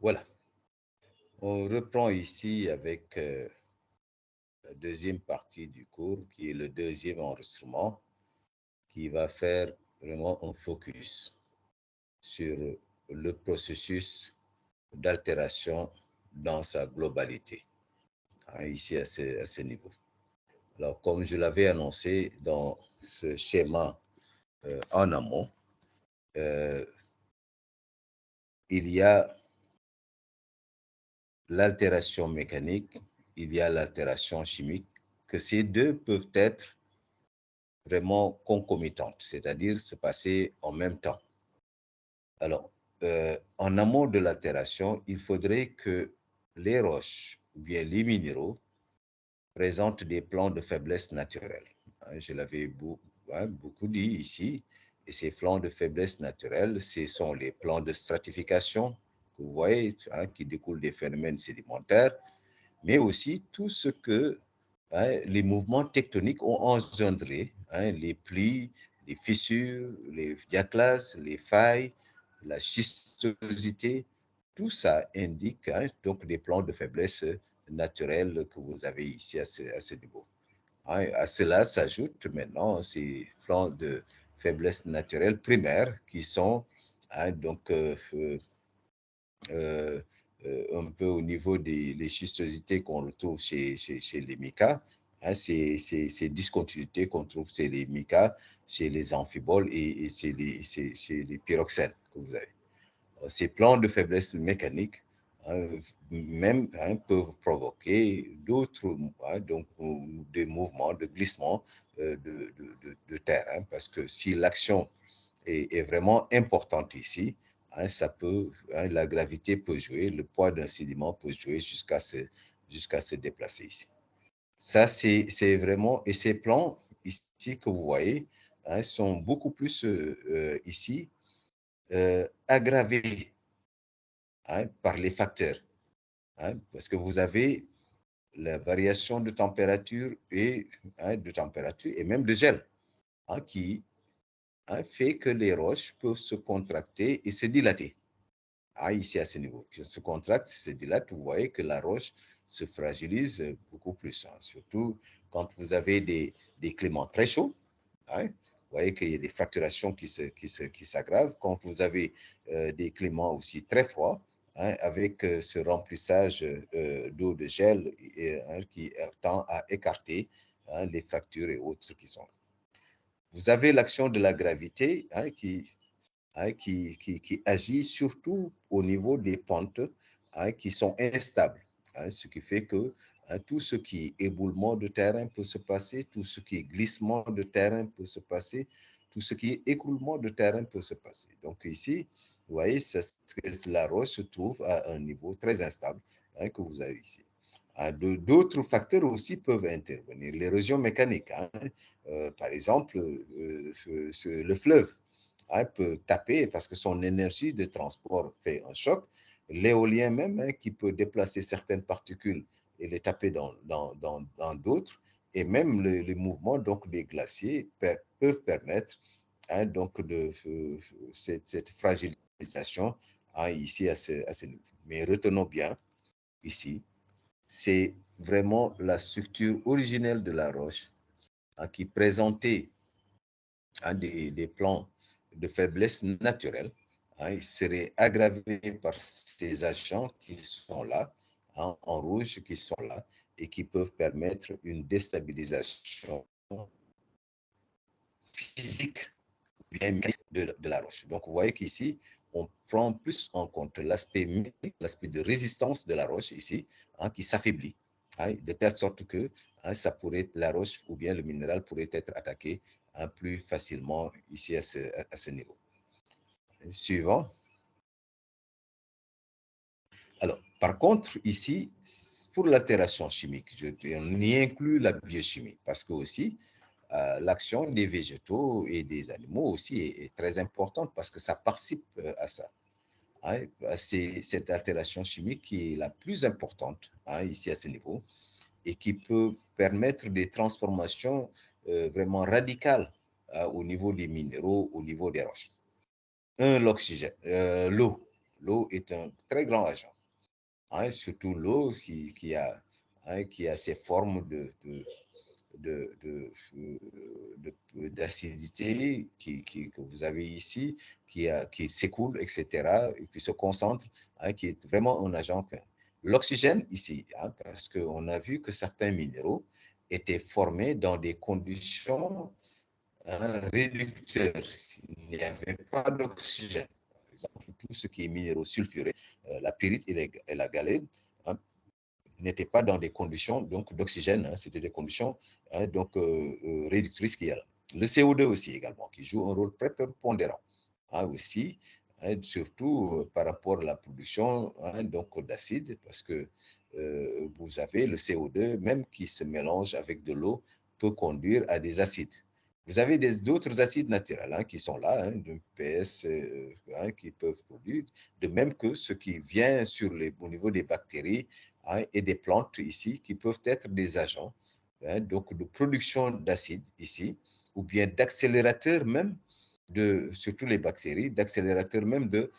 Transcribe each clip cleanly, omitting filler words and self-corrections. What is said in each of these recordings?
Voilà, on reprend ici avec la deuxième partie du cours, qui est le deuxième enregistrement, qui va faire vraiment un focus sur le processus d'altération dans sa globalité, ici à ce niveau. Alors, comme je l'avais annoncé dans ce schéma en amont, euh, il y a l'altération mécanique, il y a l'altération chimique, que ces deux peuvent être vraiment concomitantes, c'est-à-dire se passer en même temps. Alors, en amont de l'altération, il faudrait que les roches ou bien les minéraux présentent des plans de faiblesse naturelle. Je l'avais beaucoup dit ici, et ces plans de faiblesse naturelle, ce sont les plans de stratification que vous voyez, qui découlent des phénomènes sédimentaires, mais aussi tout ce que les mouvements tectoniques ont engendré, les plis, les fissures, les diaclases, les failles, la schistosité, tout ça indique donc des plans de faiblesse naturelle que vous avez ici à ce niveau. À cela s'ajoutent maintenant ces plans de faiblesse naturelle primaire qui sont donc euh, un peu au niveau des schistosités qu'on retrouve chez les micas, ces discontinuités qu'on trouve chez les micas, chez les amphiboles et chez les pyroxènes que vous avez. Ces plans de faiblesse mécanique même peuvent provoquer d'autres donc des mouvements de glissement de terre, parce que si l'action est vraiment importante ici, ça peut, la gravité peut jouer, le poids d'un sédiment peut jouer jusqu'à se déplacer ici. Ça, c'est vraiment, et ces plans ici que vous voyez sont beaucoup plus ici aggravés par les facteurs, parce que vous avez la variation de température et même de gel qui fait que les roches peuvent se contracter et se dilater. Ici à ce niveau, qui se contracte, se dilate, vous voyez que la roche se fragilise beaucoup plus, surtout quand vous avez des climats très chauds. Vous voyez qu'il y a des fracturations qui s'aggravent. Quand vous avez des climats aussi très froids, avec ce remplissage d'eau de gel qui tend à écarter les fractures et autres qui sont là. Vous avez l'action de la gravité qui agit surtout au niveau des pentes qui sont instables, ce qui fait que tout ce qui est éboulement de terrain peut se passer, tout ce qui est glissement de terrain peut se passer, tout ce qui est écroulement de terrain peut se passer. Donc ici, vous voyez, la roche se trouve à un niveau très instable que vous avez ici. D'autres facteurs aussi peuvent intervenir. L'érosion mécanique, par exemple, le fleuve peut taper parce que son énergie de transport fait un choc. L'éolien même qui peut déplacer certaines particules et les taper dans d'autres. Et même les mouvements donc, des glaciers peuvent permettre donc cette fragilisation ici à ce niveau. Mais retenons bien ici, c'est vraiment la structure originelle de la roche qui présentait des plans de faiblesse naturelle serait aggravé par ces agents qui sont là, en rouge, qui sont là, et qui peuvent permettre une déstabilisation physique bien de la roche. Donc, vous voyez qu'ici, on prend plus en compte l'aspect l'aspect de résistance de la roche ici, qui s'affaiblit, de telle sorte que ça pourrait, la roche ou bien le minéral pourrait être attaqué plus facilement ici à ce niveau. Suivant. Alors, par contre, ici, pour l'altération chimique, on y inclut la biochimie parce que aussi, l'action des végétaux et des animaux aussi est très importante parce que ça participe à ça. C'est cette altération chimique qui est la plus importante ici à ce niveau et qui peut permettre des transformations vraiment radicales au niveau des minéraux, au niveau des roches. L'oxygène, l'eau. L'eau est un très grand agent, surtout l'eau qui a ces formes d'acidité que vous avez ici, qui s'écoule, etc., et qui se concentre, qui est vraiment un agent. L'oxygène ici, parce qu'on a vu que certains minéraux étaient formés dans des conditions réducteurs. Il n'y avait pas d'oxygène. Par exemple, tout ce qui est minéraux sulfurés, la pyrite et la galène, n'étaient pas dans des conditions d'oxygène, c'était des conditions réductrices qu'il y a là. Le CO2 aussi également, qui joue un rôle très prépondérant aussi, surtout par rapport à la production d'acide, parce que vous avez le CO2, même qui se mélange avec de l'eau, peut conduire à des acides. Vous avez d'autres acides naturels qui sont là, de PS, qui peuvent produire, de même que ce qui vient au niveau des bactéries et des plantes ici, qui peuvent être des agents donc de production d'acide ici, ou bien d'accélérateurs même, surtout les bactéries, d'accélérateurs même de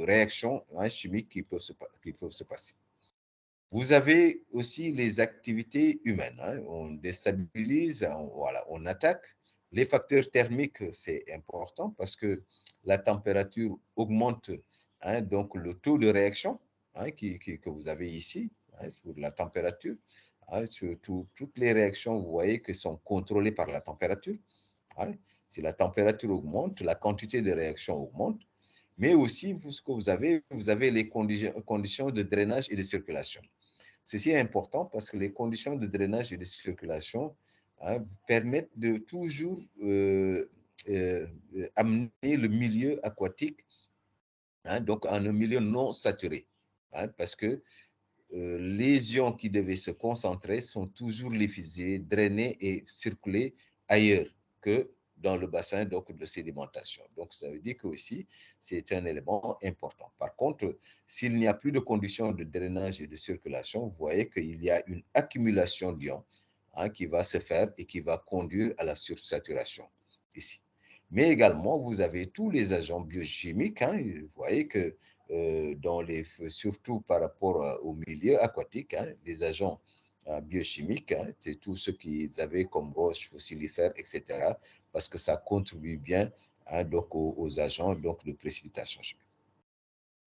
réactions chimiques qui peuvent se passer. Vous avez aussi les activités humaines. On déstabilise, on attaque. Les facteurs thermiques, c'est important parce que la température augmente donc le taux de réaction que vous avez ici pour la température. Surtout, toutes les réactions, vous voyez, que sont contrôlées par la température. Si la température augmente, la quantité de réaction augmente. Mais aussi, ce que vous avez les conditions de drainage et de circulation. Ceci est important parce que les conditions de drainage et de circulation vous permettent de toujours amener le milieu aquatique donc en un milieu non saturé. Parce que les ions qui devaient se concentrer sont toujours diffusés, drainés et circuler ailleurs que dans le bassin donc, de sédimentation. Donc, ça veut dire que aussi, c'est un élément important. Par contre, s'il n'y a plus de conditions de drainage et de circulation, vous voyez qu'il y a une accumulation d'ions qui va se faire et qui va conduire à la sursaturation ici. Mais également, vous avez tous les agents biochimiques. Vous voyez que surtout par rapport au milieu aquatique, les agents biochimiques, c'est tout ce qu'ils avaient comme roches fossilifères, etc., parce que ça contribue bien donc aux agents donc, de précipitation chimique.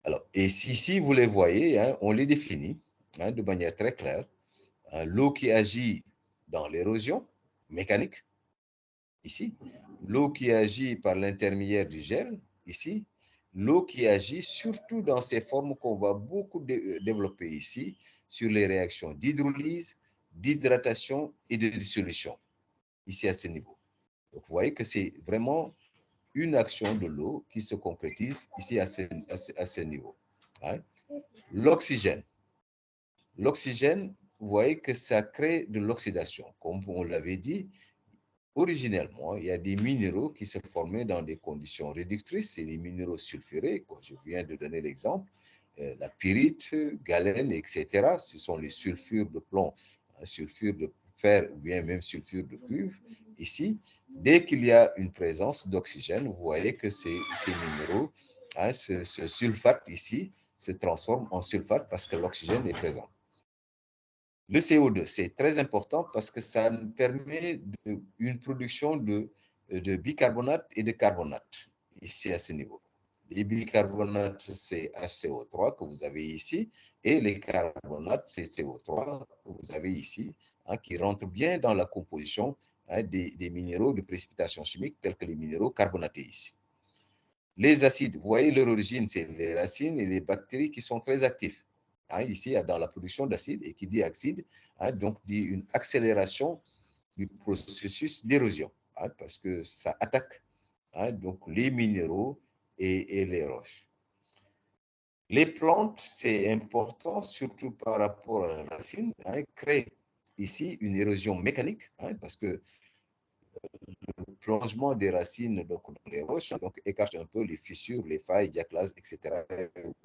Alors, et si vous les voyez, on les définit de manière très claire. L'eau qui agit dans l'érosion mécanique, ici. L'eau qui agit par l'intermédiaire du gel, ici. L'eau qui agit surtout dans ces formes qu'on va beaucoup développer ici, sur les réactions d'hydrolyse, d'hydratation et de dissolution, ici à ce niveau. Donc, vous voyez que c'est vraiment une action de l'eau qui se concrétise ici à ce niveau. L'oxygène. L'oxygène, vous voyez que ça crée de l'oxydation. Comme on l'avait dit, originellement, il y a des minéraux qui se formaient dans des conditions réductrices, c'est les minéraux sulfurés, comme je viens de donner l'exemple, la pyrite, galène, etc. Ce sont les sulfures de plomb, sulfure de fer ou bien même sulfure de cuivre. Ici, dès qu'il y a une présence d'oxygène, vous voyez que ces minéraux, ce sulfate ici, se transforme en sulfate parce que l'oxygène est présent. Le CO2, c'est très important parce que ça nous permet une production de bicarbonate et de carbonate, ici à ce niveau. Les bicarbonates, c'est HCO3 que vous avez ici, et les carbonates, c'est CO3 que vous avez ici, qui rentrent bien dans la composition des minéraux de précipitation chimique, tels que les minéraux carbonatés ici. Les acides, vous voyez leur origine, c'est les racines et les bactéries qui sont très actifs. Ici, dans la production d'acide, et qui dit acide, donc dit une accélération du processus d'érosion, parce que ça attaque donc les minéraux et les roches. Les plantes, c'est important, surtout par rapport à la racine, créent ici une érosion mécanique, parce que le plongement des racines donc, dans les roches donc, écarte un peu les fissures, les failles, diaclases, etc. Donc,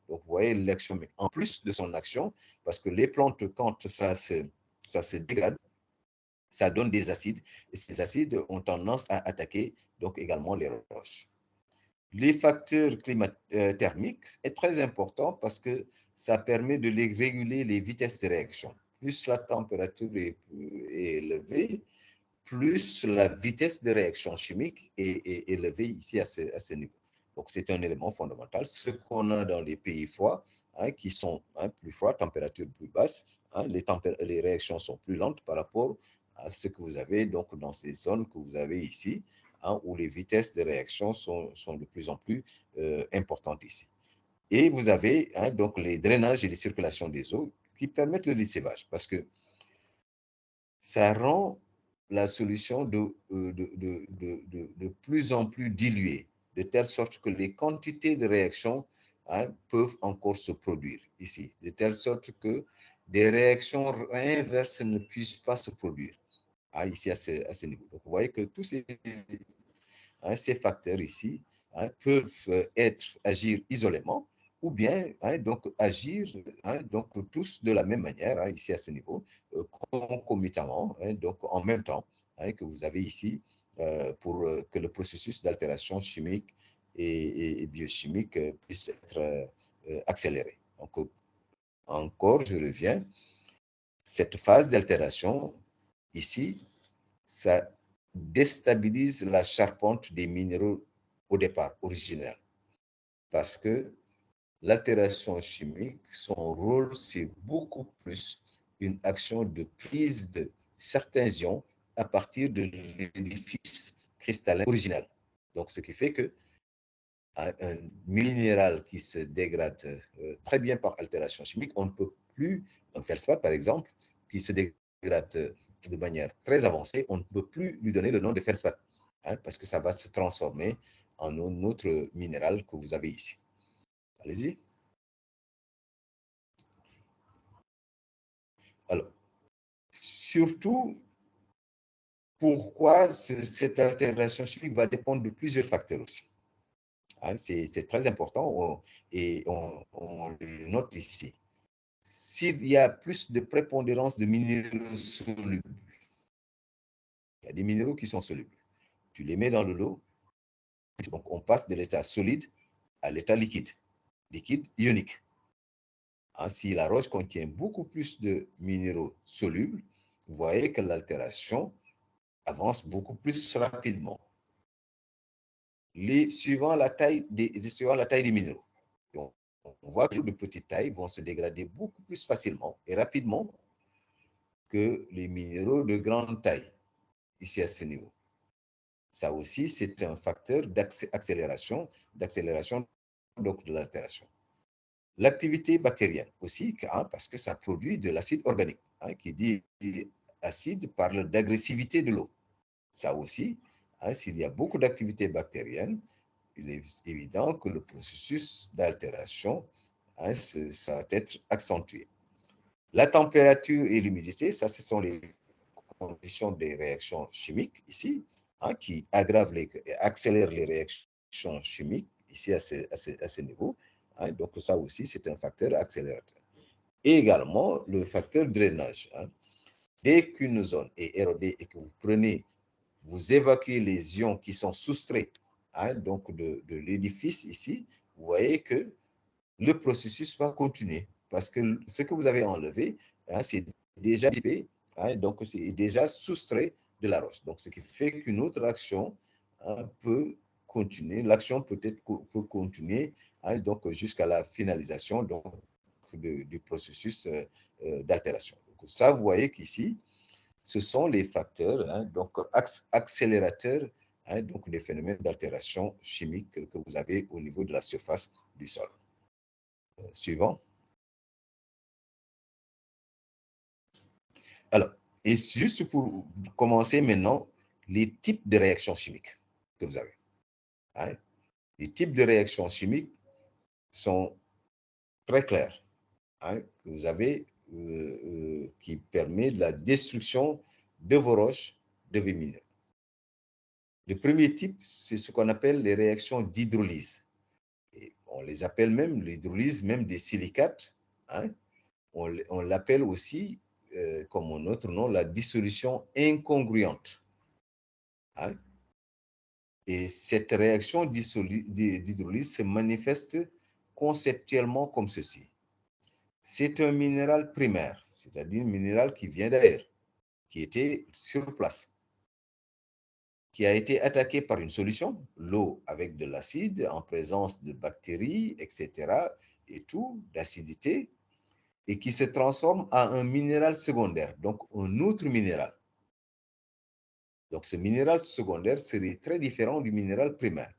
vous voyez l'action, en plus de son action, parce que les plantes, quand ça se dégrade, ça donne des acides, et ces acides ont tendance à attaquer donc également les roches. Les facteurs thermiques est très important parce que ça permet de réguler les vitesses de réaction. Plus la température est élevée, plus la vitesse de réaction chimique est élevée ici à ce niveau. Donc, c'est un élément fondamental. Ce qu'on a dans les pays froids, qui sont plus froids, température plus basse, les réactions sont plus lentes par rapport à ce que vous avez donc dans ces zones que vous avez ici, où les vitesses de réaction sont de plus en plus importantes ici. Et vous avez donc les drainages et les circulations des eaux qui permettent le lissivage parce que ça rend la solution de plus en plus diluée, de telle sorte que les quantités de réactions peuvent encore se produire ici, de telle sorte que des réactions inverses ne puissent pas se produire ici à ce niveau. Donc, vous voyez que tous ces facteurs ici peuvent agir isolément ou bien donc agir donc tous de la même manière ici à ce niveau, concomitamment, donc en même temps que vous avez ici pour que le processus d'altération chimique et biochimique puisse être accéléré. Donc, encore, je reviens, cette phase d'altération ici, ça déstabilise la charpente des minéraux au départ, originel. Parce que l'altération chimique, son rôle, c'est beaucoup plus une action de prise de certains ions à partir de l'édifice cristallin original. Donc, ce qui fait que un minéral qui se dégrade très bien par altération chimique, on ne peut plus, un feldspath par exemple, qui se dégrade de manière très avancée, on ne peut plus lui donner le nom de feldspath, parce que ça va se transformer en un autre minéral que vous avez ici. Allez-y. Alors, surtout, pourquoi cette altération chimique va dépendre de plusieurs facteurs aussi. C'est très important et on le note ici. S'il y a plus de prépondérance de minéraux solubles, il y a des minéraux qui sont solubles, tu les mets dans le lot, donc on passe de l'état solide à l'état liquide, liquide ionique. Si la roche contient beaucoup plus de minéraux solubles, vous voyez que l'altération avance beaucoup plus rapidement. Suivant la taille des minéraux. Donc, on voit que les de petite taille vont se dégrader beaucoup plus facilement et rapidement que les minéraux de grande taille, ici à ce niveau. Ça aussi, c'est un facteur d'accélération donc de l'altération. L'activité bactérienne aussi, parce que ça produit de l'acide organique. Qui dit acide parle d'agressivité de l'eau. Ça aussi, s'il y a beaucoup d'activité bactérienne, il est évident que le processus d'altération, ça va être accentué. La température et l'humidité, ça, ce sont les conditions des réactions chimiques ici, qui accélèrent les réactions chimiques ici à ce niveau. Donc, ça aussi, c'est un facteur accélérateur. Et également, le facteur drainage. Dès qu'une zone est érodée et que vous évacuez les ions qui sont soustraits donc de l'édifice ici, vous voyez que le processus va continuer parce que ce que vous avez enlevé, c'est déjà donc c'est déjà soustrait de la roche. Donc, ce qui fait qu'une autre action peut continuer. L'action peut continuer donc jusqu'à la finalisation donc, du processus d'altération. Donc, ça, vous voyez qu'ici, ce sont les facteurs donc accélérateurs donc des phénomènes d'altération chimique que vous avez au niveau de la surface du sol. Suivant. Alors, et juste pour commencer maintenant, les types de réactions chimiques que vous avez. Les types de réactions chimiques sont très clairs. Que vous avez qui permet la destruction de vos roches, de vos minéraux. Le premier type, c'est ce qu'on appelle les réactions d'hydrolyse. On les appelle même l'hydrolyse, même des silicates. On l'appelle aussi, comme un autre nom, la dissolution incongruente. Et cette réaction d'hydrolyse se manifeste conceptuellement comme ceci. C'est un minéral primaire, c'est-à-dire un minéral qui vient d'ailleurs, qui était sur place, qui a été attaqué par une solution, l'eau avec de l'acide en présence de bactéries, etc., et tout, d'acidité, et qui se transforme en un minéral secondaire, donc un autre minéral. Donc ce minéral secondaire serait très différent du minéral primaire.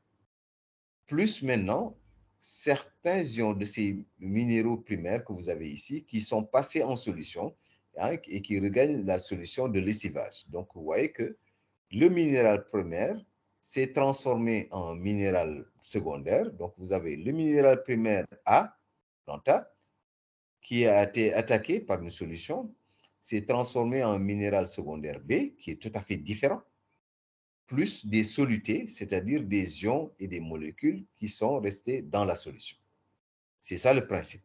Plus maintenant, certains ions de ces minéraux primaires que vous avez ici, qui sont passés en solution, hein, et qui regagnent la solution de lessivage. Donc vous voyez que le minéral primaire s'est transformé en minéral secondaire. Donc vous avez le minéral primaire A, A, qui a été attaqué par une solution, s'est transformé en minéral secondaire B, qui est tout à fait différent, plus des solutés, c'est-à-dire des ions et des molécules qui sont restés dans la solution. C'est ça le principe.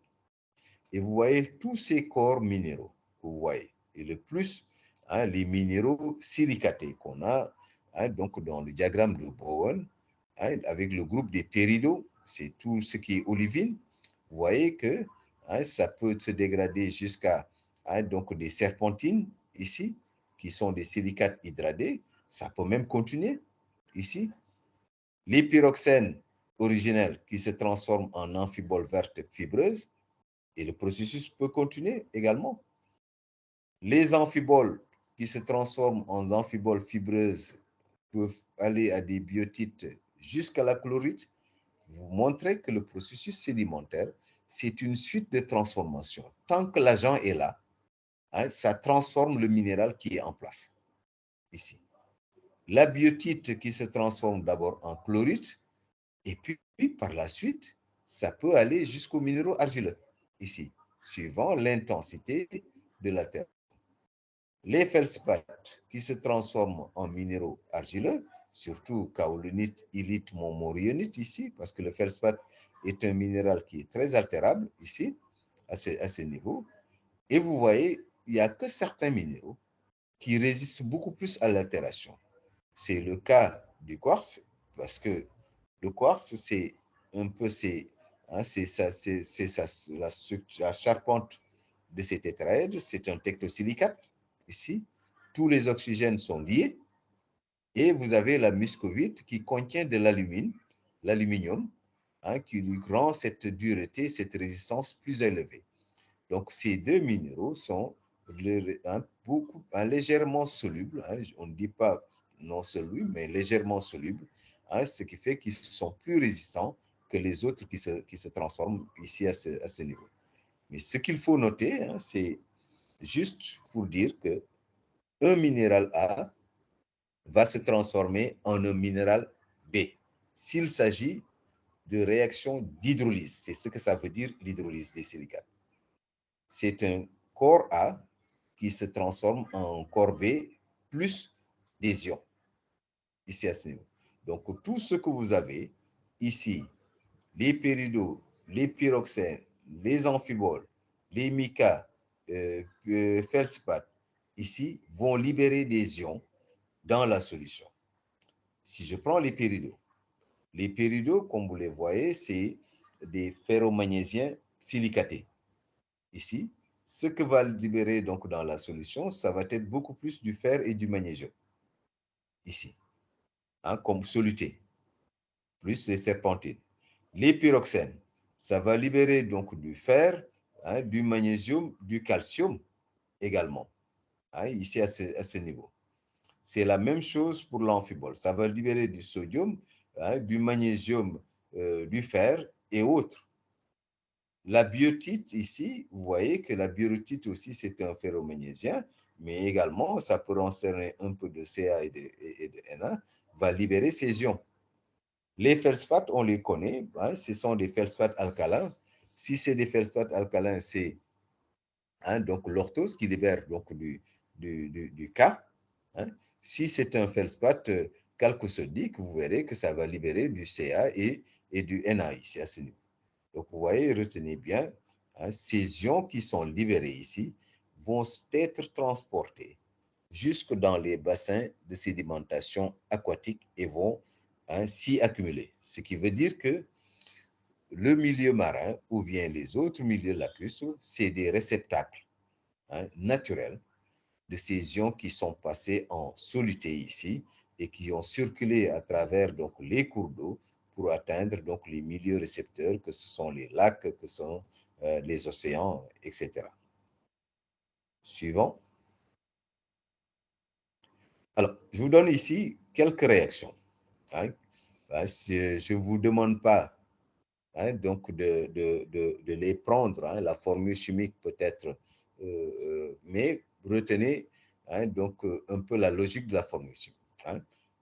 Et vous voyez tous ces corps minéraux, vous voyez, et le plus, hein, les minéraux silicatés qu'on a, hein, donc dans le diagramme de Bowen, hein, avec le groupe des péridots, c'est tout ce qui est olivine. Vous voyez que, hein, ça peut se dégrader jusqu'à, hein, donc des serpentines ici, qui sont des silicates hydradés. Ça peut même continuer ici. Les pyroxènes originels qui se transforment en amphiboles vertes fibreuses, et le processus peut continuer également. Les amphiboles qui se transforment en amphiboles fibreuses peuvent aller à des biotites jusqu'à la chlorite. Vous montrez que le processus sédimentaire, c'est une suite de transformations. Tant que l'agent est là, hein, ça transforme le minéral qui est en place, ici. La biotite qui se transforme d'abord en chlorite, et puis par la suite, ça peut aller jusqu'aux minéraux argileux, ici, suivant l'intensité de la terre. Les feldspaths qui se transforment en minéraux argileux, surtout kaolinite, illite, montmorillonite ici, parce que le feldspath est un minéral qui est très altérable ici, à ce niveau. Et vous voyez, il n'y a que certains minéraux qui résistent beaucoup plus à l'altération. C'est le cas du quartz, parce que le quartz, c'est un peu hein, la charpente de ces tétraèdres, c'est un tectosilicate, ici. Tous les oxygènes sont liés, et vous avez la muscovite qui contient de l'aluminium, hein, qui lui rend cette dureté, cette résistance plus élevée. Donc, ces deux minéraux sont légèrement solubles, hein, on ne dit pas non solubles, mais légèrement solubles, hein, ce qui fait qu'ils sont plus résistants que les autres qui se transforment ici à ce niveau. Mais ce qu'il faut noter, hein, c'est juste pour dire que un minéral A va se transformer en un minéral B s'il s'agit de réaction d'hydrolyse. C'est ce que ça veut dire, l'hydrolyse des silicates. C'est un corps A qui se transforme en corps B plus des ions, ici à ce niveau. Donc, tout ce que vous avez ici, les péridots, les pyroxènes, les amphiboles, les micas, feldspaths, ici, vont libérer des ions dans la solution. Si je prends les péridots, comme vous les voyez, c'est des ferromagnésiens silicatés. Ici, ce que va libérer donc dans la solution, ça va être beaucoup plus du fer et du magnésium. Ici, hein, comme soluté, plus les serpentines. Les pyroxènes, ça va libérer donc du fer, hein, du magnésium, du calcium également, hein, ici à ce niveau. C'est la même chose pour l'amphibole. Ça va libérer du sodium, hein, du magnésium, du fer et autres. La biotite ici, vous voyez que la biotite aussi, c'est un ferromagnésien, mais également, ça peut concerner un peu de Ca et de Na, va libérer ces ions. Les feldspaths, on les connaît, hein, ce sont des feldspaths alcalins. Si c'est des feldspaths alcalins, c'est, hein, donc l'orthose qui libère donc du K. Hein. Si c'est un feldspath chalcosodique, vous verrez que ça va libérer du Ca et du Na ici à ce niveau. Donc, vous voyez, retenez bien, hein, ces ions qui sont libérés ici vont être transportés jusque dans les bassins de sédimentation aquatique et vont s'y accumuler. Ce qui veut dire que le milieu marin ou bien les autres milieux lacustres, c'est des réceptacles naturels de ces ions qui sont passés en soluté ici et qui ont circulé à travers donc, les cours d'eau pour atteindre donc, les milieux récepteurs, que ce sont les lacs, que ce sont les océans, etc. Suivant. Alors, je vous donne ici quelques réactions. Je ne vous demande pas donc de les prendre, la formule chimique peut-être, mais retenez donc un peu la logique de la formule chimique.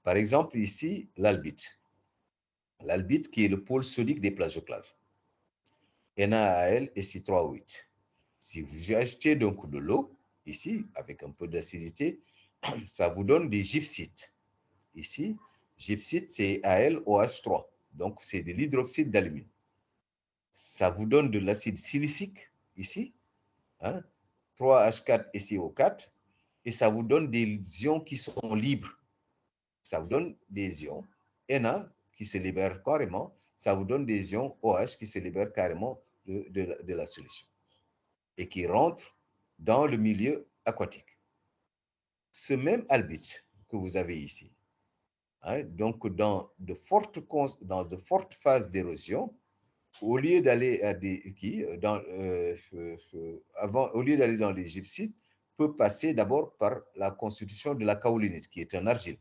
Par exemple, ici, l'albite. L'albite qui est le pôle sodique des plagioclases. NaAl et C3O8. Si vous ajoutez donc de l'eau, ici, avec un peu d'acidité, ça vous donne des gypsites. Ici, gypsite, c'est AlOH3. Donc, c'est de l'hydroxyde d'alumine. Ça vous donne de l'acide silicique, ici, 3H4 et CO4, et ça vous donne des ions qui sont libres. Ça vous donne des ions Na qui se libèrent carrément, ça vous donne des ions OH qui se libèrent carrément de la solution et qui rentrent dans le milieu aquatique. Ce même albite que vous avez ici, donc dans de fortes phases d'érosion, au lieu d'aller au lieu d'aller dans les gypsites, peut passer d'abord par la constitution de la kaolinite, qui est un argile.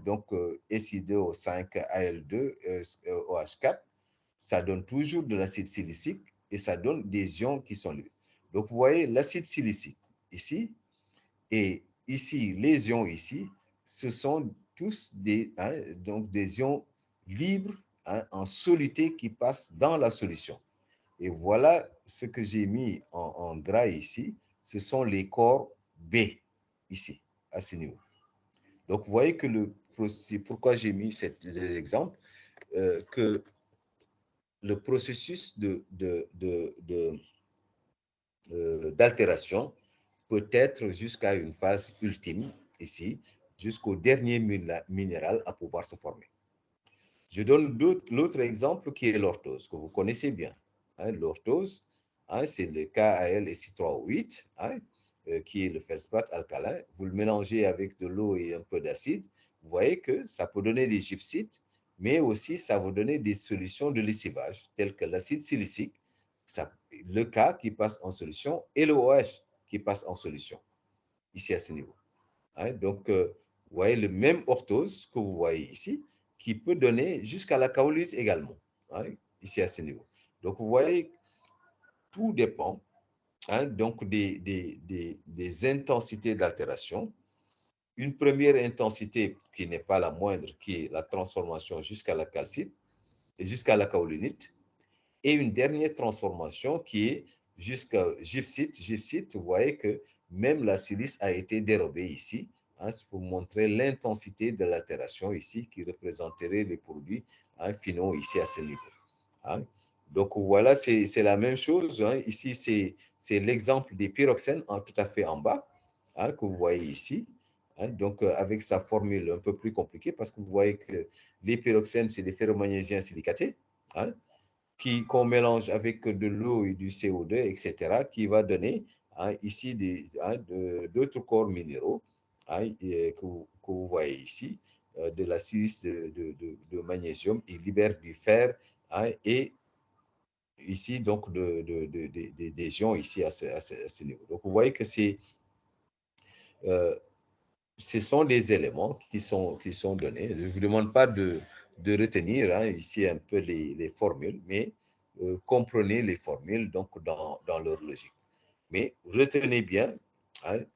Donc, Si2O5Al2 OH4, ça donne toujours de l'acide silicique et ça donne des ions qui sont libres. Donc, vous voyez l'acide silicique ici et ici, les ions ici, ce sont tous donc des ions libres en soluté qui passent dans la solution. Et voilà ce que j'ai mis en gras ici, ce sont les corps B ici, à ce niveau. Donc, vous voyez que c'est pourquoi j'ai mis ces exemples, que le processus d'altération peut être jusqu'à une phase ultime, ici, jusqu'au dernier minéral à pouvoir se former. Je donne l'autre exemple qui est l'orthose, que vous connaissez bien. L'orthose, c'est le KAl et C3O8, qui est le feldspath alcalin. Vous le mélangez avec de l'eau et un peu d'acide. Vous voyez que ça peut donner des gypsites, mais aussi ça va donner des solutions de lessivage, telles que l'acide silicique, le K qui passe en solution et le OH qui passe en solution, ici à ce niveau. Donc, vous voyez le même orthose que vous voyez ici, qui peut donner jusqu'à la kaolite également, ici à ce niveau. Donc, vous voyez, tout dépend donc des intensités d'altération. Une première intensité qui n'est pas la moindre, qui est la transformation jusqu'à la calcite et jusqu'à la kaolinite, et une dernière transformation qui est jusqu'à gypsite. Gypsite, vous voyez que même la silice a été dérobée ici, pour montrer l'intensité de l'altération ici, qui représenterait les produits finaux ici à ce niveau. Donc voilà, c'est la même chose. Ici, c'est l'exemple des pyroxènes tout à fait en bas, que vous voyez ici. Donc avec sa formule un peu plus compliquée, parce que vous voyez que les pyroxènes, c'est des ferromagnésiens silicatés, qu'on mélange avec de l'eau et du CO2, etc., qui va donner ici d'autres corps minéraux que vous voyez ici, de la silice de magnésium. Il libère du fer et ici, donc, des ions ici à ce niveau. Donc, vous voyez que ce sont des éléments qui sont donnés. Je ne vous demande pas de retenir ici un peu les formules, mais comprenez les formules donc dans leur logique. Mais retenez bien,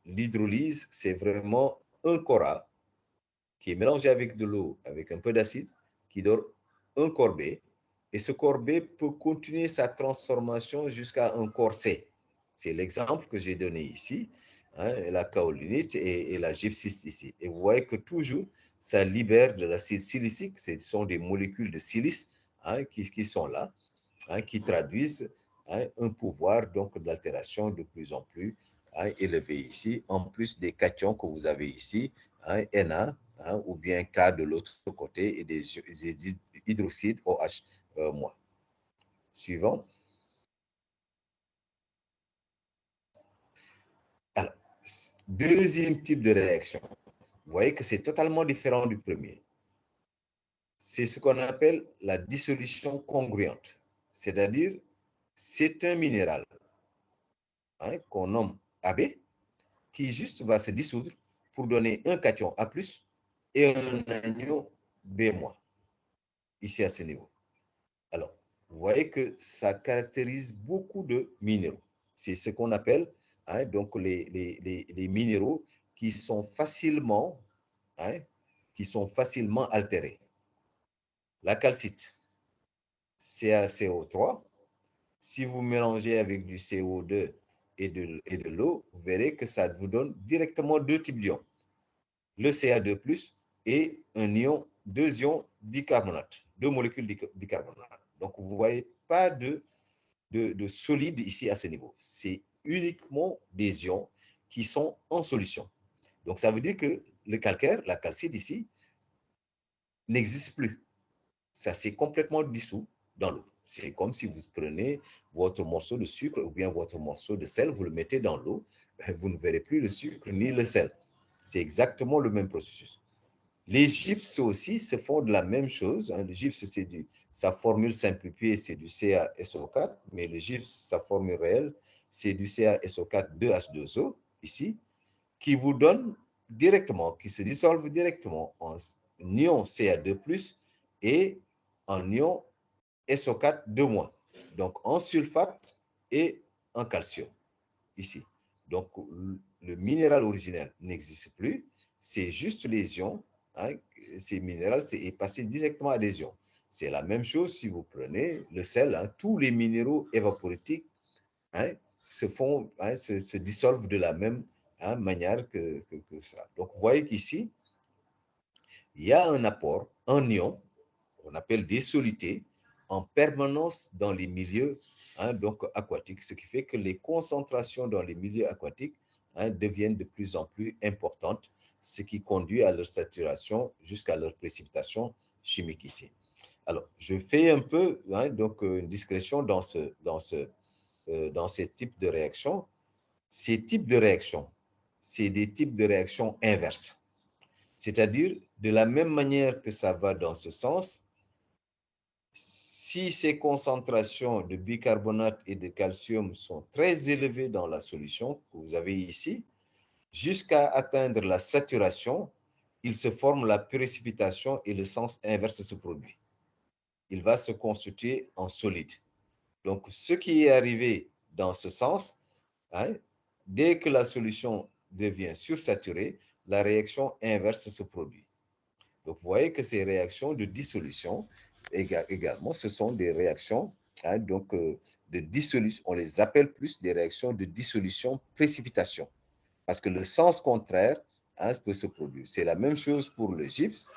l'hydrolyse, c'est vraiment un corps qui est mélangé avec de l'eau, avec un peu d'acide, qui donne un corps B. Et ce corps B peut continuer sa transformation jusqu'à un corps C. C'est l'exemple que j'ai donné ici, la kaolinite et la gypsite ici. Et vous voyez que toujours, ça libère de l'acide silicique. Ce sont des molécules de silice qui sont là, qui traduisent un pouvoir donc d'altération de plus en plus élevé ici, en plus des cations que vous avez ici, Na hein, ou bien K de l'autre côté et des hydroxydes OH-. Suivant. Alors, deuxième type de réaction. Vous voyez que c'est totalement différent du premier. C'est ce qu'on appelle la dissolution congruente. C'est-à-dire, c'est un minéral, hein, qu'on nomme AB, qui juste va se dissoudre pour donner un cation A+, et un anion B-, ici à ce niveau. Alors, vous voyez que ça caractérise beaucoup de minéraux. C'est ce qu'on appelle, hein, donc les minéraux qui sont facilement, hein, altérés. La calcite, CaCO3, si vous mélangez avec du CO2 et de l'eau, vous verrez que ça vous donne directement deux types d'ions. Le Ca2+, et deux ions bicarbonate, deux molécules bicarbonate. Donc, vous ne voyez pas de solide ici à ce niveau. C'est uniquement des ions qui sont en solution. Donc, ça veut dire que le calcaire, la calcite ici, n'existe plus. Ça s'est complètement dissous dans l'eau. C'est comme si vous prenez votre morceau de sucre ou bien votre morceau de sel, vous le mettez dans l'eau, vous ne verrez plus le sucre ni le sel. C'est exactement le même processus. Les gypses aussi se font de la même chose. Le gypse, sa formule simplifiée, c'est du CaSO4, mais le gypse, sa formule réelle, c'est du CaSO4 2H2O, ici, qui vous donne directement, qui se dissolve directement en ion Ca2+, et en ion SO4 2-. Donc, en sulfate et en calcium, ici. Donc, le minéral originel n'existe plus. C'est juste les ions, hein, ces minéraux, c'est passé directement à des ions. C'est la même chose si vous prenez le sel, hein, tous les minéraux évaporitiques, hein, se dissolvent de la même, hein, manière que ça. Donc, vous voyez qu'ici, il y a un apport en ion, on appelle des solutés, en permanence dans les milieux, hein, donc aquatiques, ce qui fait que les concentrations dans les milieux aquatiques, hein, deviennent de plus en plus importantes, ce qui conduit à leur saturation jusqu'à leur précipitation chimique ici. Alors, je fais un peu, hein, donc une discrétion dans ces types de réactions. Ces types de réactions, c'est des types de réactions inverses. C'est-à-dire, de la même manière que ça va dans ce sens, si ces concentrations de bicarbonate et de calcium sont très élevées dans la solution que vous avez ici, jusqu'à atteindre la saturation, il se forme la précipitation et le sens inverse se produit. Il va se constituer en solide. Donc, ce qui est arrivé dans ce sens, hein, dès que la solution devient sursaturée, la réaction inverse se produit. Donc, vous voyez que ces réactions de dissolution, également, ce sont des réactions, hein, donc, de dissolution. On les appelle plus des réactions de dissolution-précipitation, parce que le sens contraire, hein, peut se produire. C'est la même chose pour le gypse.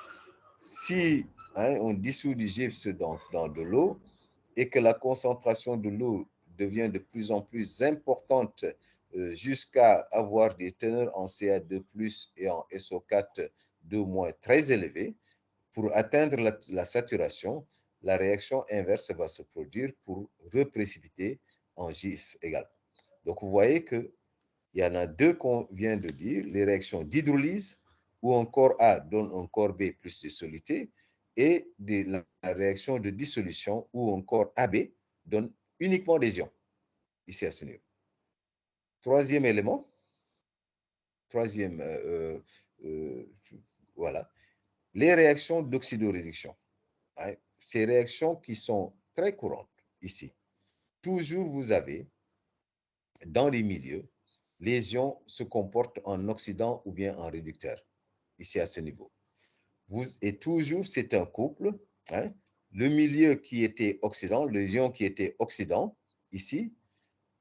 Si, hein, on dissout du gypse dans de l'eau et que la concentration de l'eau devient de plus en plus importante, jusqu'à avoir des teneurs en Ca2+ et en SO4 2- très élevées, pour atteindre la saturation, la réaction inverse va se produire pour reprécipiter en gypse également. Donc, vous voyez qu'il y en a deux qu'on vient de dire, les réactions d'hydrolyse, où un corps A donne un corps B plus de soluté, et la réaction de dissolution, où un corps AB donne uniquement des ions, ici à ce niveau. Troisième élément, voilà, les réactions d'oxydoréduction. Ces réactions qui sont très courantes ici. Toujours vous avez, dans les milieux, les ions se comportent en oxydant ou bien en réducteur, ici à ce niveau. Et toujours, c'est un couple, hein, le milieu qui était oxydant, les ions qui étaient oxydants, ici,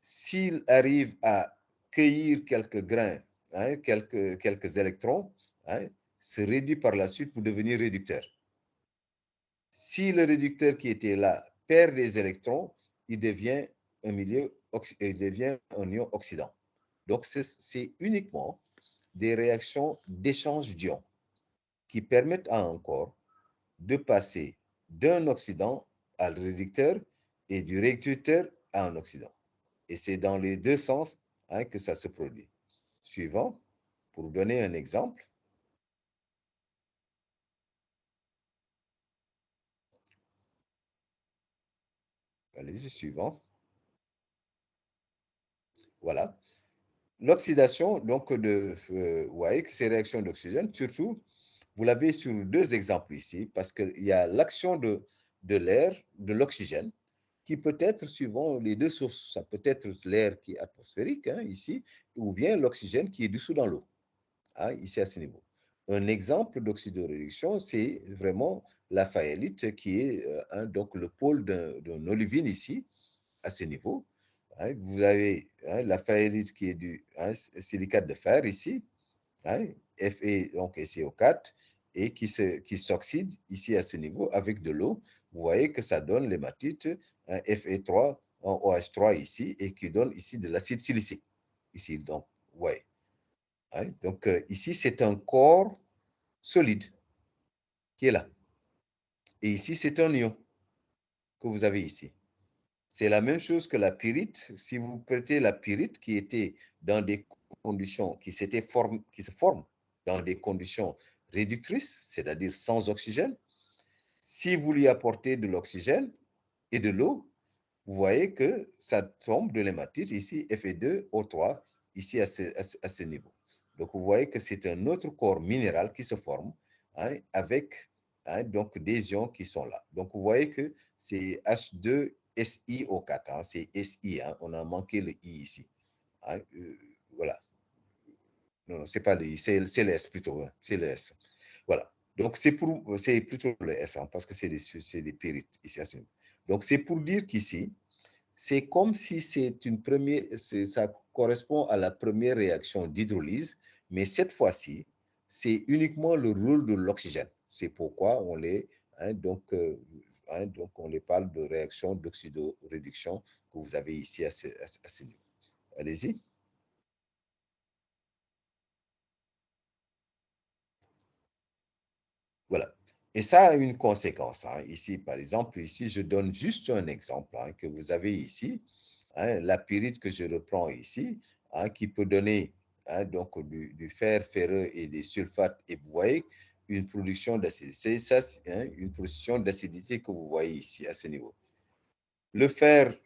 s'il arrive à cueillir quelques grains, hein, quelques électrons, hein, se réduit par la suite pour devenir réducteur. Si le réducteur qui était là perd des électrons, il devient un ion oxydant. Donc, c'est uniquement des réactions d'échange d'ions. qui permettent à un corps de passer d'un oxydant à le réducteur et du réducteur à un oxydant. Et c'est dans les deux sens que ça se produit. Suivant, pour donner un exemple. Allez-y, suivant. Voilà. L'oxydation, donc, vous voyez que ces réactions d'oxygène, surtout, vous l'avez sur deux exemples ici, parce qu'il y a l'action de l'air, de l'oxygène, qui peut être suivant les deux sources. Ça peut être l'air qui est atmosphérique, ici, ou bien l'oxygène qui est dissous dans l'eau, ici à ce niveau. Un exemple d'oxydoréduction, c'est vraiment la fayalite qui est donc le pôle d'un olivine ici, à ce niveau. Vous avez la fayalite qui est du silicate de fer ici, Fe, donc SiO4, et qui s'oxyde ici à ce niveau avec de l'eau. Vous voyez que ça donne l'hématite, Fe3 en OH3 ici, et qui donne ici de l'acide silicique. Ici, donc, ouais. Donc, ici, c'est un corps solide qui est là. Et ici, c'est un ion que vous avez ici. C'est la même chose que la pyrite. Si vous prêtez la pyrite qui était dans des conditions, qui se forment dans des conditions réductrices, c'est-à-dire sans oxygène, si vous lui apportez de l'oxygène et de l'eau, vous voyez que ça tombe de l'hématite ici, Fe2O3, ici à ce niveau. Donc vous voyez que c'est un autre corps minéral qui se forme avec donc des ions qui sont là. Donc vous voyez que c'est H2SiO4, c'est Si, on a manqué le I ici. Voilà. Non, c'est pas le I, c'est le S plutôt, c'est le S. Voilà. Donc c'est plutôt le S, parce que c'est des pyrites ici à ce niveau. Donc c'est pour dire qu'ici, c'est comme si ça correspond à la première réaction d'hydrolyse, mais cette fois-ci, c'est uniquement le rôle de l'oxygène. C'est pourquoi on les, donc on les parle de réaction d'oxydoréduction que vous avez ici à ce niveau. Allez-y. Voilà. Et ça a une conséquence. Ici, par exemple, ici, je donne juste un exemple que vous avez ici. La pyrite que je reprends ici, qui peut donner donc du fer ferreux et des sulfates. Et vous voyez une production d'acidité. C'est ça, une production d'acidité que vous voyez ici à ce niveau. Le fer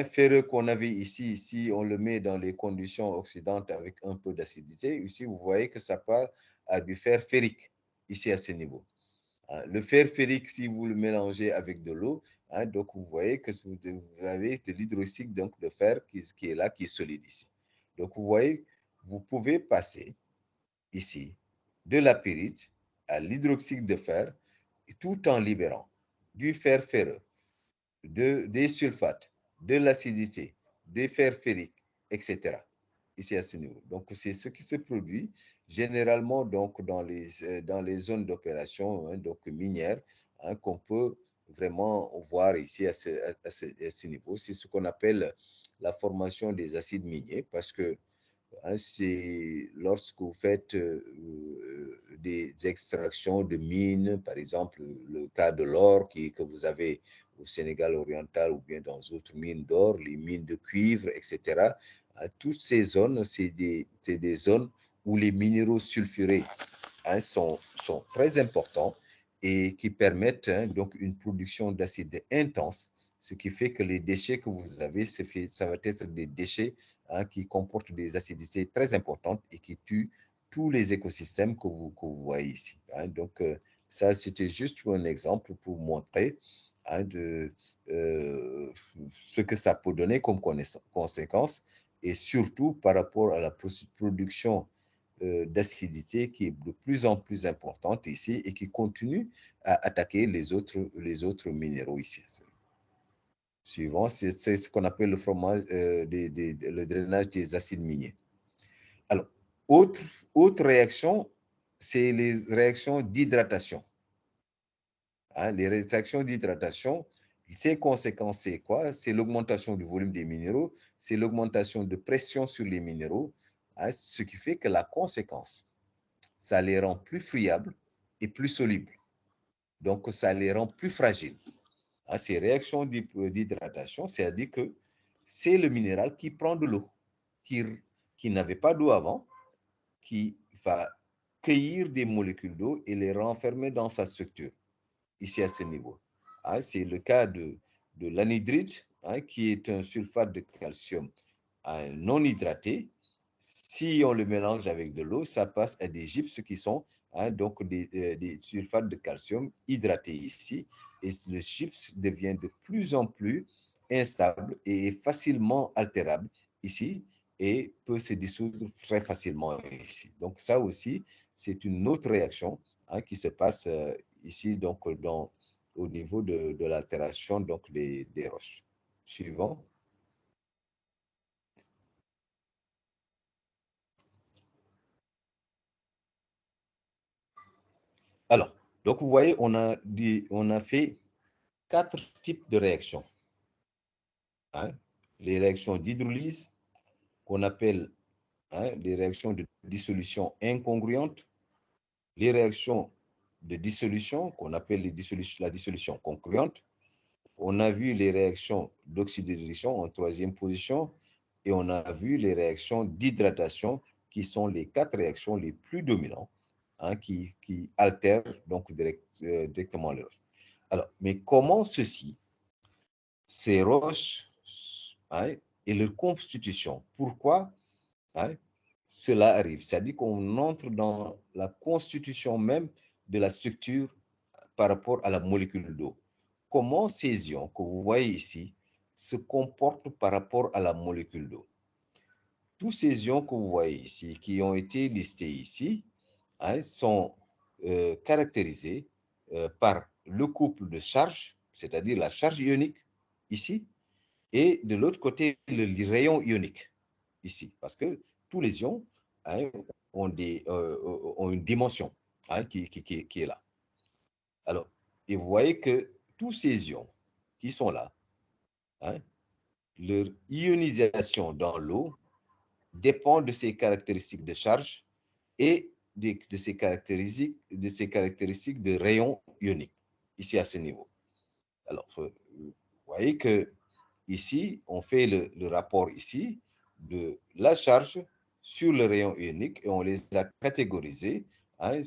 ferreux qu'on avait ici, si on le met dans les conditions oxydantes avec un peu d'acidité, ici, vous voyez que ça part à du fer ferrique ici à ce niveau. Le fer ferrique, si vous le mélangez avec de l'eau, donc vous voyez que vous avez de l'hydroxyde de fer qui est là, qui est solide ici. Donc vous voyez, vous pouvez passer ici de la pyrite à l'hydroxyde de fer tout en libérant du fer ferreux, des sulfates, de l'acidité, des fers ferriques, etc. Ici à ce niveau. Donc c'est ce qui se produit généralement donc dans les zones d'opération donc minières qu'on peut vraiment voir ici à ce niveau. C'est ce qu'on appelle la formation des acides miniers parce que c'est lorsque vous faites des extractions de mines, par exemple le cas de l'or que vous avez au Sénégal oriental ou bien dans d'autres mines d'or, les mines de cuivre, etc. Toutes ces zones, c'est des zones où les minéraux sulfurés sont très importants et qui permettent donc une production d'acide intense, ce qui fait que les déchets que vous avez, ça va être des déchets qui comportent des acidités très importantes et qui tuent tous les écosystèmes que vous voyez ici. Donc, ça, c'était juste un exemple pour montrer ce que ça peut donner comme conséquence et surtout par rapport à la production d'acidité qui est de plus en plus importante ici et qui continue à attaquer les autres minéraux ici. Suivant, c'est ce qu'on appelle le fromage, le drainage des acides miniers. Alors, autre, autre réaction, c'est les réactions d'hydratation. Les réactions d'hydratation, ces conséquences, c'est quoi? C'est l'augmentation du volume des minéraux, c'est l'augmentation de pression sur les minéraux, ce qui fait que la conséquence, ça les rend plus friables et plus soluble. Donc, ça les rend plus fragiles. Ces réactions d'hydratation, c'est-à-dire que c'est le minéral qui prend de l'eau, qui n'avait pas d'eau avant, qui va cueillir des molécules d'eau et les renfermer dans sa structure, ici à ce niveau. C'est le cas de l'anhydride, qui est un sulfate de calcium non hydraté. Si on le mélange avec de l'eau, ça passe à des gypses qui sont donc des sulfates de calcium hydratés ici. Et le gypse devient de plus en plus instable et facilement altérable ici et peut se dissoudre très facilement ici. Donc ça aussi, c'est une autre réaction qui se passe ici donc au niveau de l'altération donc des roches. Suivant. Alors, donc vous voyez, on a fait 4 types de réactions. Les réactions d'hydrolyse, qu'on appelle les réactions de dissolution incongruente, les réactions de dissolution, qu'on appelle la dissolution concluante. On a vu les réactions d'oxydation en 3e position, et on a vu les réactions d'hydratation, qui sont les 4 réactions les plus dominantes, qui altèrent donc directement les roches. Alors, mais comment ces roches et leur constitution, pourquoi cela arrive? C'est-à-dire qu'on entre dans la constitution même de la structure par rapport à la molécule d'eau. Comment ces ions que vous voyez ici se comportent par rapport à la molécule d'eau? Tous ces ions que vous voyez ici, qui ont été listés ici, sont caractérisés par le couple de charges, c'est-à-dire la charge ionique ici, et de l'autre côté, le rayon ionique ici, parce que tous les ions ont une dimension qui est là. Alors, et vous voyez que tous ces ions qui sont là, leur ionisation dans l'eau dépend de ces caractéristiques de charge et de ces caractéristiques de rayon ionique, ici à ce niveau. Alors, vous voyez que ici, on fait le rapport ici de la charge sur le rayon ionique et on les a catégorisés en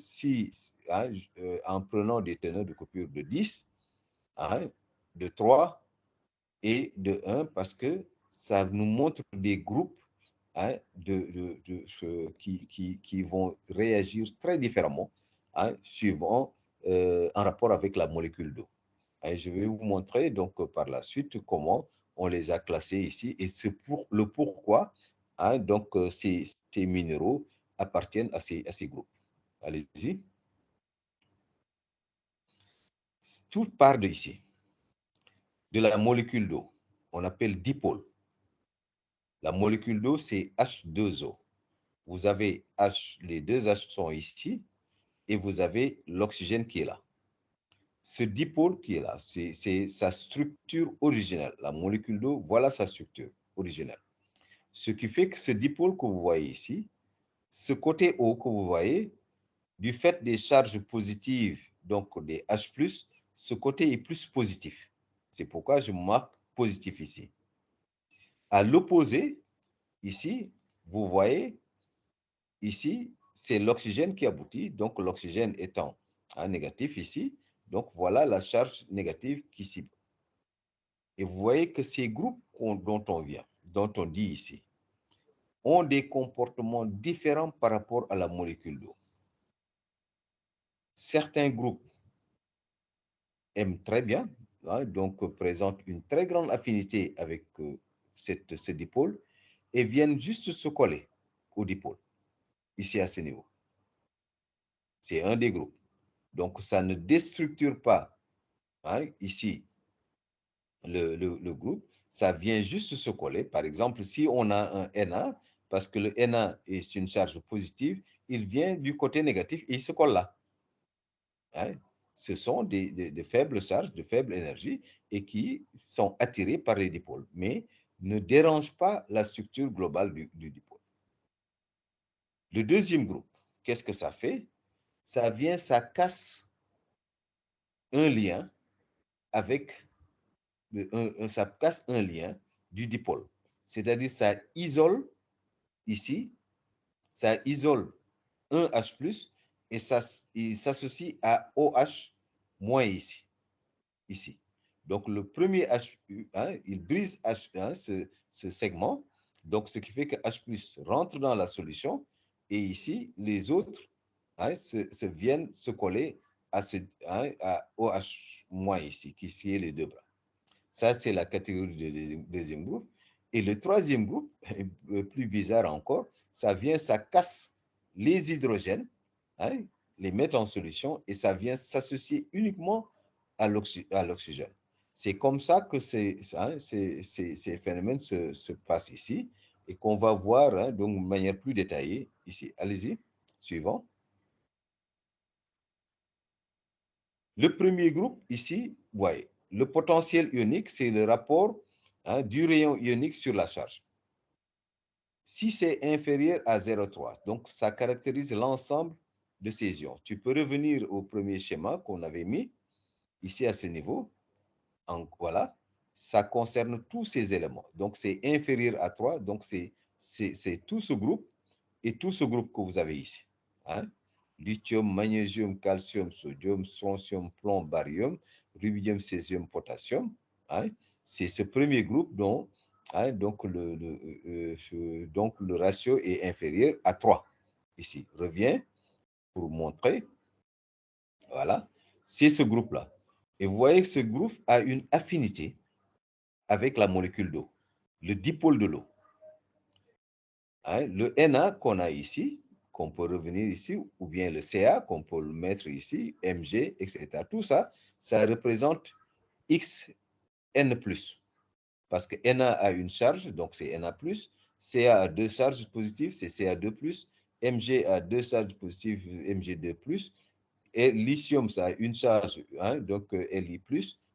prenant des teneurs de coupure de 10, de 3 et de 1, parce que ça nous montre des groupes qui vont réagir très différemment suivant en rapport avec la molécule d'eau. Je vais vous montrer donc par la suite comment on les a classés ici et le pourquoi donc ces minéraux appartiennent à ces groupes. Allez-y. Tout part de ici, de la molécule d'eau. On appelle dipôle. La molécule d'eau, c'est H2O. Vous avez les deux H sont ici et vous avez l'oxygène qui est là. Ce dipôle qui est là, c'est sa structure originelle. La molécule d'eau, voilà sa structure originelle. Ce qui fait que ce dipôle que vous voyez ici, ce côté O que vous voyez, du fait des charges positives, donc des H+, ce côté est plus positif. C'est pourquoi je marque positif ici. À l'opposé, ici, vous voyez, ici, c'est l'oxygène qui aboutit, donc l'oxygène étant négatif ici, donc voilà la charge négative qui s'y. Et vous voyez que ces groupes dont on dit ici, ont des comportements différents par rapport à la molécule d'eau. Certains groupes aiment très bien, donc présentent une très grande affinité avec ce dipôle et viennent juste se coller au dipôle, ici à ce niveau. C'est un des groupes. Donc, ça ne déstructure pas ici le groupe, ça vient juste se coller. Par exemple, si on a un Na, parce que le Na est une charge positive, il vient du côté négatif et il se colle là. Ce sont des faibles charges, de faible énergie et qui sont attirés par les dipôles, mais ne dérangent pas la structure globale du dipôle. Le deuxième groupe, qu'est-ce que ça fait? ça casse un lien avec, ça casse un lien du dipôle. C'est-à-dire ça isole ici, ça isole un H+, et ça il s'associe à OH- ici. Ici. Donc, le premier H, hein, il brise H, hein, ce segment. Donc, ce qui fait que H+ rentre dans la solution. Et ici, les autres hein, viennent se coller à, à OH- ici, qui est les deux bras. Ça, c'est la catégorie du deuxième groupe. Et le troisième groupe, plus bizarre encore, ça vient, ça casse les hydrogènes, hein, les mettre en solution, et ça vient s'associer uniquement à l'oxygène. C'est comme ça que ces phénomènes se passent ici, et qu'on va voir hein, de manière plus détaillée ici. Allez-y, suivant. Le premier groupe ici, vous voyez, le potentiel ionique, c'est le rapport hein, du rayon ionique sur la charge. Si c'est inférieur à 0,3, donc ça caractérise l'ensemble de ces ions. Tu peux revenir au premier schéma qu'on avait mis ici à ce niveau. Voilà, ça concerne tous ces éléments. Donc c'est inférieur à 3, donc c'est tout ce groupe et tout ce groupe que vous avez ici. Hein? Lithium, magnésium, calcium, sodium, strontium, plomb, barium, rubidium, césium, potassium. Hein? C'est ce premier groupe dont hein, donc, donc le ratio est inférieur à 3. Ici, reviens pour montrer. Voilà, c'est ce groupe-là. Et vous voyez que ce groupe a une affinité avec la molécule d'eau, le dipôle de l'eau. Hein, le Na qu'on a ici, qu'on peut revenir ici, ou bien le Ca qu'on peut le mettre ici, Mg, etc. Tout ça, ça représente Xn+. Parce que Na a une charge, donc c'est Na+. Ca a deux charges positives, c'est Ca2+. Mg a deux charges positives, Mg2+. Et lithium, ça a une charge, hein, donc Li+.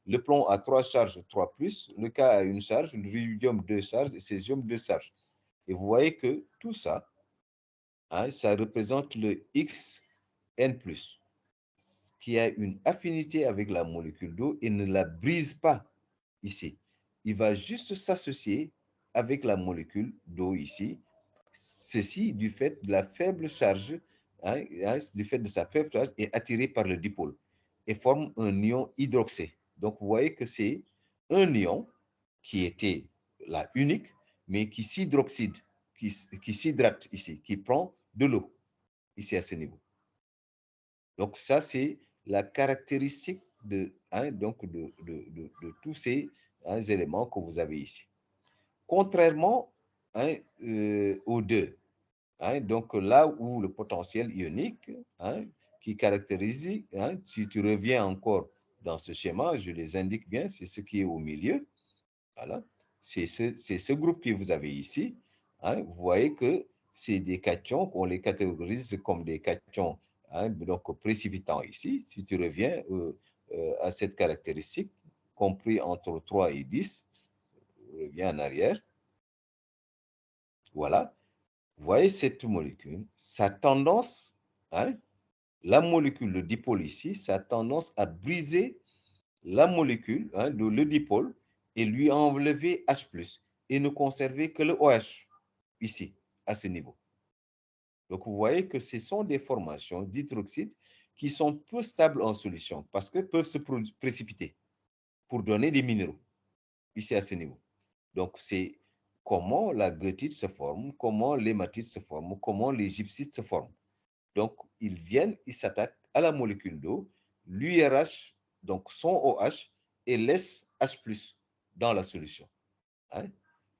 Le plomb a trois charges, 3+. Le K a une charge, le rubidium deux charges, et césium deux charges. Et vous voyez que tout ça, hein, ça représente le Xn+, qui a une affinité avec la molécule d'eau et ne la brise pas ici. Il va juste s'associer avec la molécule d'eau ici. Ceci du fait de la faible charge, hein, du fait de sa faible charge, est attiré par le dipôle et forme un ion hydroxé. Donc, vous voyez que c'est un ion qui était là unique, mais qui s'hydroxyde, qui s'hydrate ici, qui prend de l'eau ici à ce niveau. Donc, ça, c'est la caractéristique hein, donc de tous ces hein, éléments que vous avez ici. Contrairement hein, aux deux, hein, donc là où le potentiel ionique hein, qui caractérise, hein, si tu reviens encore dans ce schéma, je les indique bien, c'est ce qui est au milieu. Voilà, c'est ce groupe que vous avez ici. Hein, vous voyez que c'est des cations, on les catégorise comme des cations hein, donc précipitants ici. Si tu reviens à cette caractéristique, compris entre 3 et 10, reviens en arrière. Voilà, vous voyez cette molécule, sa tendance, hein, la molécule, le dipôle ici, sa tendance à briser la molécule, hein, le dipôle, et lui enlever H+, et ne conserver que le OH, ici, à ce niveau. Donc, vous voyez que ce sont des formations d'hydroxyde qui sont peu stables en solution, parce qu'elles peuvent se précipiter pour donner des minéraux, ici à ce niveau. Donc, c'est comment la goethite se forme, comment l'hématite se forme, comment les gypsites se forment. Donc, ils viennent, ils s'attaquent à la molécule d'eau, lui arrachent donc son OH et laissent H+ dans la solution. Hein?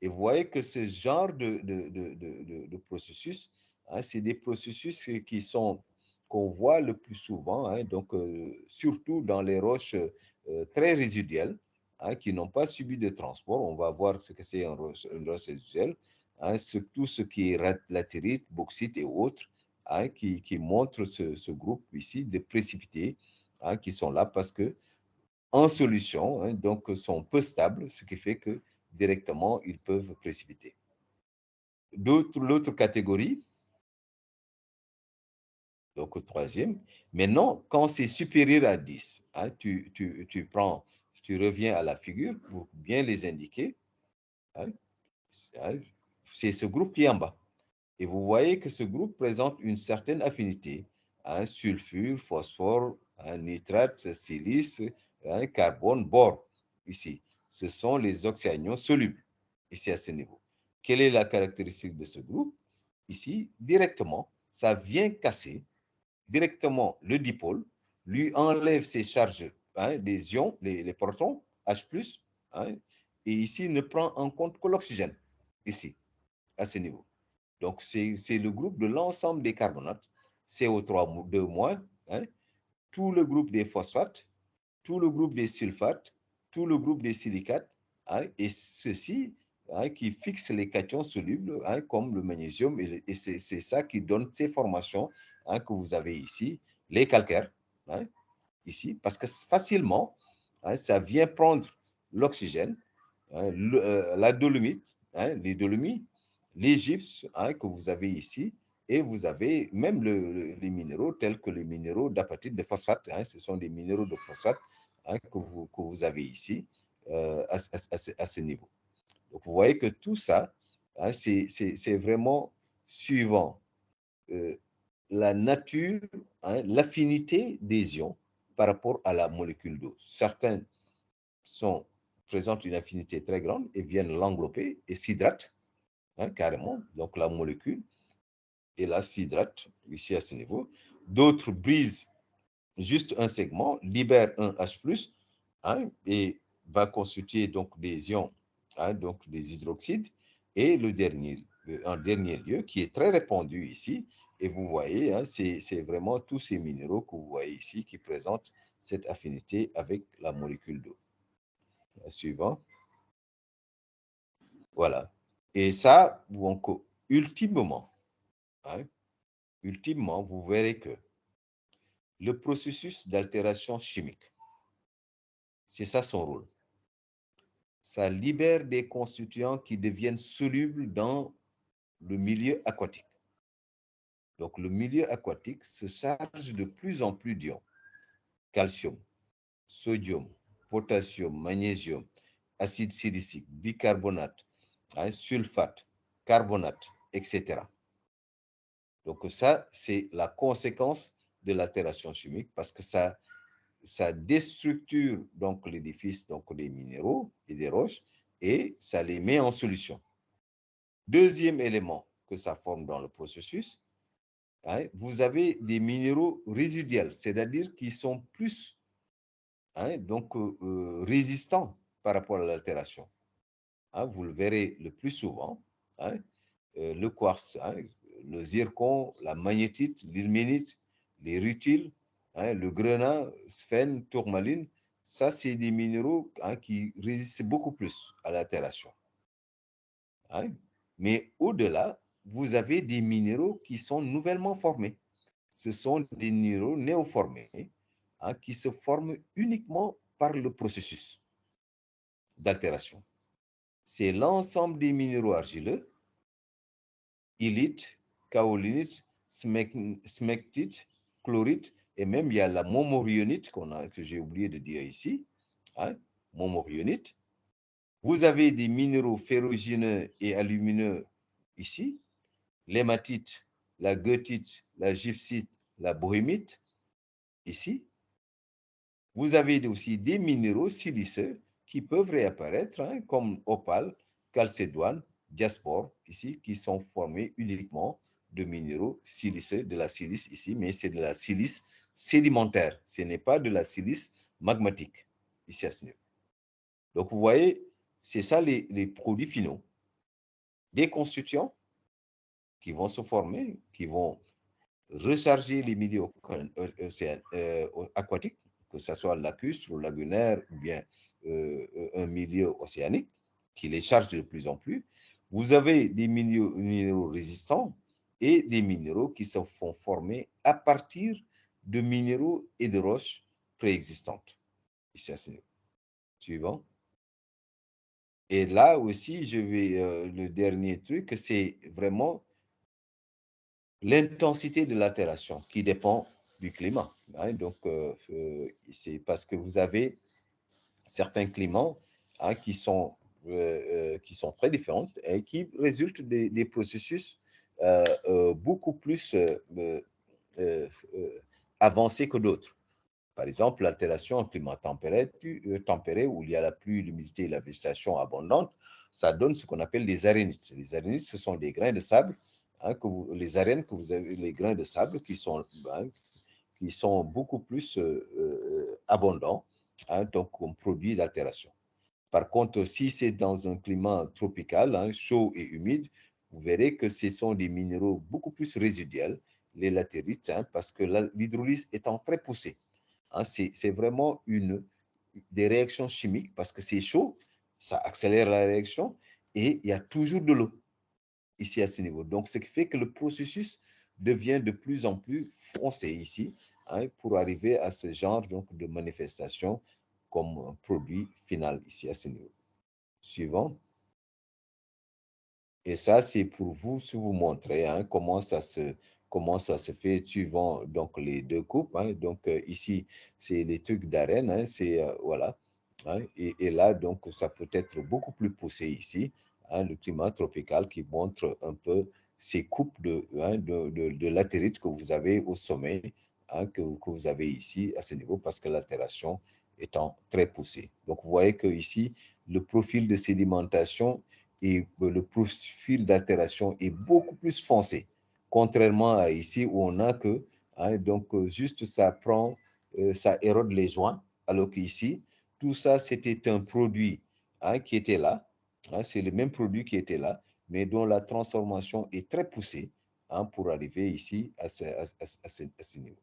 Et vous voyez que ce genre de processus, hein, c'est des processus qui sont qu'on voit le plus souvent, hein, donc surtout dans les roches très résiduelles, hein, qui n'ont pas subi de transport. On va voir ce que c'est une roche résiduelle, hein, tout ce qui est latérite, bauxite et autres, hein, qui montrent ce groupe ici de précipités hein, qui sont là parce que en solution, hein, donc sont peu stables, ce qui fait que directement ils peuvent précipiter. L'autre catégorie, Donc, troisième. Maintenant, quand c'est supérieur à 10, hein, tu reviens à la figure pour bien les indiquer. Hein, c'est ce groupe qui est en bas. Et vous voyez que ce groupe présente une certaine affinité. Hein, sulfure, phosphore, hein, nitrate, silice, hein, carbone, bore. Ici, ce sont les oxyanions solubles, ici à ce niveau. Quelle est la caractéristique de ce groupe? Ici, directement, ça vient casser directement le dipôle, lui enlève ses charges, hein, les ions, les protons, H+, hein, et ici ne prend en compte que l'oxygène, ici, à ce niveau. Donc, c'est le groupe de l'ensemble des carbonates, CO3 2-, hein, tout le groupe des phosphates, tout le groupe des sulfates, tout le groupe des silicates, hein, et ceci hein, qui fixe les cations solubles, hein, comme le magnésium, et c'est ça qui donne ces formations hein, que vous avez ici, les calcaires, hein, ici, parce que facilement, hein, ça vient prendre l'oxygène, hein, la dolomite, hein, les dolomies, les gypses hein, que vous avez ici, et vous avez même les minéraux tels que les minéraux d'apatite de phosphate. Hein, ce sont des minéraux de phosphate hein, que vous avez ici à ce niveau. Donc, vous voyez que tout ça, hein, c'est vraiment suivant la nature, hein, l'affinité des ions par rapport à la molécule d'eau. Certains présentent une affinité très grande et viennent l'englober et s'hydratent hein, carrément, donc la molécule, et là s'hydrate ici à ce niveau. D'autres brisent juste un segment, libèrent un H+, hein, et va constituer donc des ions, hein, donc des hydroxydes, et en dernier lieu, qui est très répandu ici, et vous voyez, hein, c'est vraiment tous ces minéraux que vous voyez ici qui présentent cette affinité avec la molécule d'eau. Suivant. Voilà. Et ça, donc, ultimement, hein, ultimement, vous verrez que le processus d'altération chimique, c'est ça son rôle. Ça libère des constituants qui deviennent solubles dans le milieu aquatique. Donc, le milieu aquatique se charge de plus en plus d'ions. Calcium, sodium, potassium, magnésium, acide silicique, bicarbonate, hein, sulfate, carbonate, etc. Donc, ça, c'est la conséquence de l'altération chimique parce que ça déstructure donc l'édifice donc des minéraux et des roches et ça les met en solution. Deuxième élément que ça forme dans le processus, hein, vous avez des minéraux résiduels, c'est-à-dire qui sont plus hein, donc, résistants par rapport à l'altération. Hein, vous le verrez le plus souvent, hein, le quartz, hein, le zircon, la magnétite, l'ilménite, les rutiles, hein, le grenat, sphène, tourmaline, ça c'est des minéraux hein, qui résistent beaucoup plus à l'altération. Hein. Mais au-delà, vous avez des minéraux qui sont nouvellement formés. Ce sont des minéraux néoformés hein, qui se forment uniquement par le processus d'altération. C'est l'ensemble des minéraux argileux, illite, kaolinite, smectite, chlorite, et même il y a la momorionite que j'ai oublié de dire ici, hein, momorionite. Vous avez des minéraux ferrugineux et alumineux ici, l'hématite, la goethite, la gypsite, la bohémite, ici. Vous avez aussi des minéraux siliceux qui peuvent réapparaître, hein, comme opale, chalcédoine, diaspore, ici, qui sont formés uniquement de minéraux siliceux, de la silice ici, mais c'est de la silice sédimentaire. Ce n'est pas de la silice magmatique, ici à ce niveau. Donc, vous voyez, c'est ça les produits finaux. Des constituants qui vont se former, qui vont recharger les milieux aquatiques, que ce soit lacustre ou lagunaire ou bien un milieu océanique, qui les charge de plus en plus. Vous avez des minéraux résistants et des minéraux qui se font former à partir de minéraux et de roches préexistantes. Ici à ce niveau. Suivant. Et là aussi, le dernier truc, c'est vraiment l'intensité de l'altération qui dépend du climat. Hein. Donc, c'est parce que vous avez certains climats hein, qui sont très différents et qui résultent des processus beaucoup plus euh, avancés que d'autres. Par exemple, l'altération en climat tempéré, où il y a la pluie, l'humidité et la végétation abondante, ça donne ce qu'on appelle les arénites. Les arénites, ce sont des grains de sable, hein, les arènes que vous avez, les grains de sable qui sont beaucoup plus abondants, hein, donc comme produit d'altération. Par contre, si c'est dans un climat tropical, hein, chaud et humide, vous verrez que ce sont des minéraux beaucoup plus résiduels, les latérites, hein, parce que l'hydrolyse étant très poussée. Hein, c'est vraiment des réactions chimiques parce que c'est chaud, ça accélère la réaction et il y a toujours de l'eau ici à ce niveau. Donc, ce qui fait que le processus devient de plus en plus foncé ici hein, pour arriver à ce genre donc, de manifestation comme un produit final ici à ce niveau. Suivant. Et ça, c'est pour vous, si vous montrer hein, comment ça se fait suivant donc, les deux coupes. Hein. Donc, ici, c'est les trucs d'arène. Hein, c'est, voilà. Hein, et là, donc, ça peut être beaucoup plus poussé ici. Hein, le climat tropical qui montre un peu ces coupes hein, de latérite que vous avez au sommet, hein, que vous avez ici à ce niveau, parce que l'altération étant très poussée. Donc, vous voyez que ici, le profil de sédimentation et le profil d'altération est beaucoup plus foncé, contrairement à ici où on a que, hein, donc juste ça prend, ça érode les joints, alors qu'ici, tout ça, c'était un produit hein, qui était là, hein, c'est le même produit qui était là, mais dont la transformation est très poussée hein, pour arriver ici à ce niveau.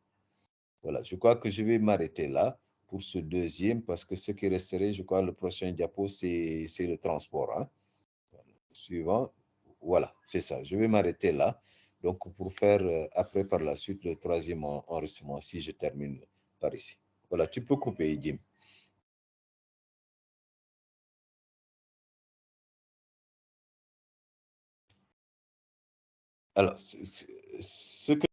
Voilà, je crois que je vais m'arrêter là pour ce deuxième, parce que ce qui resterait, je crois, le prochain diapo, c'est le transport. Hein. Suivant. Voilà, c'est ça. Je vais m'arrêter là. Donc, pour faire après par la suite le troisième enregistrement, si je termine par ici. Voilà, tu peux couper, Jim. Alors, ce que